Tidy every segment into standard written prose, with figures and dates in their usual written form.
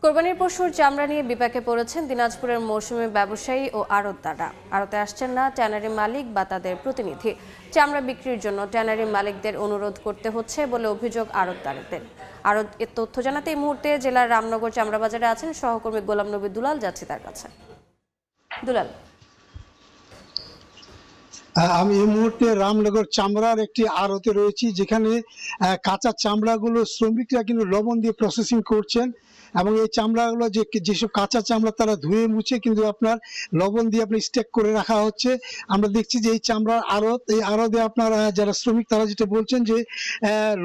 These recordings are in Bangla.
কোরবানির পশুর চামড়া নিয়ে বিপাকে পড়েছেন দিনাজপুরের মৌসুমী ব্যবসায়ী ও আড়তদাররা। আড়তে আসছেন না ট্যানারি মালিক বা তাদের প্রতিনিধি। চামড়া বিক্রির জন্য ট্যানারি মালিকদের অনুরোধ করতে হচ্ছে বলে অভিযোগ আড়তদারদের। আরও এর তথ্য জানাতে এই মুহূর্তে জেলার রামনগর চামড়া বাজারে আছেন সহকর্মী গোলাম নবী দুলাল। যাচ্ছি তার কাছে। দুলাল, আমি এই মুহূর্তে রামনগর চামড়ার একটি আড়তে রয়েছি, যেখানে কাঁচা চামড়াগুলো শ্রমিকরা কিন্তু লবণ দিয়ে প্রসেসিং করছেন এবং এই চামড়াগুলো যেসব কাঁচা চামড়া তারা ধুয়ে মুছে কিন্তু আপনার লবণ দিয়ে আপনি স্টেক করে রাখা হচ্ছে। আমরা দেখছি যে এই চামড়ার আড়ত, এই আড়তে আপনার যারা শ্রমিক তারা যেটা বলছেন যে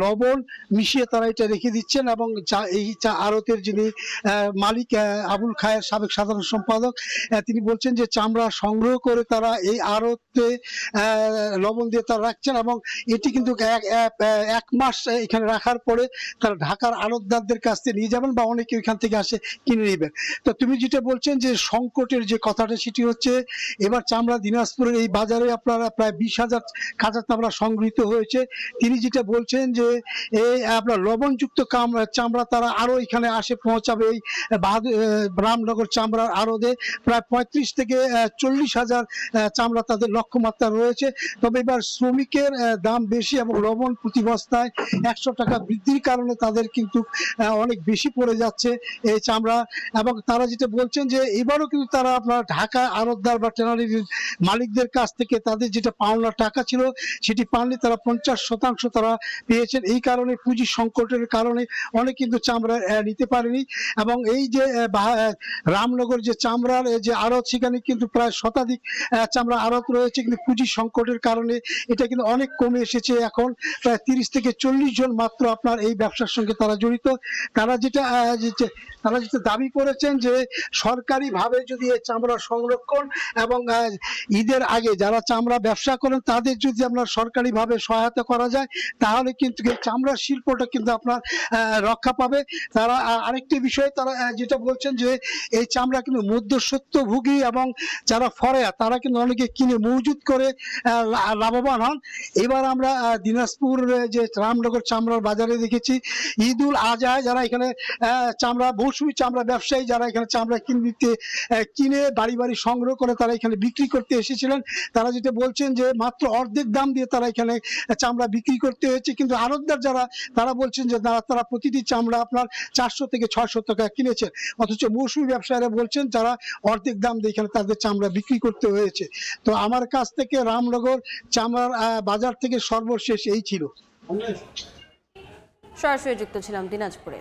লবণ মিশিয়ে তারা এটা রেখে দিচ্ছেন এবং এই আড়তের যিনি মালিক আবুল খায়ের সাবেক সাধারণ সম্পাদক, তিনি বলছেন যে চামড়া সংগ্রহ করে তারা এই আড়তে লবণ দিয়ে তারা রাখছেন এবং এটি কিন্তু এক মাস এখানে রাখার পরে তারা ঢাকার আড়তদারদের কাছ থেকে নিয়ে যাবেন বা অনেকে এখান থেকে আসে কিনে নেবেন। তো তুমি যেটা বলছেন যে সংকটের যে কথাটা, সেটি হচ্ছে এবার চামড়া দিনাজপুরের এই বাজারে আপনারা প্রায় 20,000 কাঁচা চামড়া সংগৃহীত হয়েছে। তিনি যেটা বলছেন যে এই আপনার লবণযুক্ত চামড়া তারা আরো এখানে আসে পৌঁছাবে এই রামনগর চামড়ার আড়তে। প্রায় 35 থেকে 40,000 চামড়া তাদের লক্ষ্যমাত্রা রয়েছে। তবে এবার শ্রমিকের দাম বেশি এবং লবণ প্রতি বস্তায় 100 টাকা বৃদ্ধির কারণে তাদের কিন্তু অনেক বেশি পড়ে যাচ্ছে এই চামড়া। এবং তারা যেটা বলছেন যে এবারও কিন্তু তারা আপনার ঢাকা আড়তদার বা ট্যানারির মালিকদের কাছ থেকে তাদের যেটা পাওনা টাকা ছিল সেটি পাননি, তারা 50% তারা পেয়েছেন। এই কারণে পুঁজি সংকটের কারণে অনেক কিন্তু চামড়া নিতে পারেনি এবং এই যে রামনগর যে চামড়ার যে আড়ত, সেখানে কিন্তু প্রায় শতাধিক চামড়া আড়ত রয়েছে, কিন্তু পুঁজি সংকটের কারণে এটা কিন্তু অনেক কমে এসেছে। এখন প্রায় 30 থেকে 40 জন মাত্র আপনার এই ব্যবসার সঙ্গে তারা জড়িত। তারা যেটা দাবি করেছেন যে সরকারিভাবে যদি এই চামড়া সংরক্ষণ এবং ঈদের আগে যারা চামড়া ব্যবসা করেন তাদের যদি আপনার সরকারিভাবে সহায়তা করা যায় তাহলে কিন্তু এই চামড়া শিল্পটা কিন্তু আপনার রক্ষা পাবে। তারা আরেকটি বিষয় তারা যেটা বলছেন যে এই চামড়া কিন্তু মধ্যস্বত্বভোগী এবং যারা ফরেয়া তারা কিন্তু অনেকে কিনে মজুত করে লাভবান হন। এবার আমরা দিনাজপুর যে রামনগর চামড়ার বাজারে দেখেছি ঈদুল আজহায় যারা এখানে চামড়া মৌসুমী চামড়া ব্যবসায়ী যারা এখানে চামড়া কিনে বাড়ি বাড়ি সংগ্রহ করে তারা এখানে বিক্রি করতে এসেছিলেন, তারা যেটা বলছেন যে মাত্র অর্ধেক দাম দিয়ে তারা এখানে চামড়া বিক্রি করতে হয়েছে। কিন্তু আড়তদার যারা তারা বলছেন যে তারা প্রতিটি চামড়া আপনার 400 থেকে 600 টাকা কিনেছে, অথচ মৌসুমী ব্যবসায়ীরা বলছেন যারা অর্ধেক দাম দিয়ে এখানে তাদের চামড়া বিক্রি করতে হয়েছে। তো আমার কাছ থেকে রামনগর চামড়ার বাজার থেকে সর্বশেষ এই ছিল। সরাসরি যুক্ত ছিলাম দিনাজপুরে।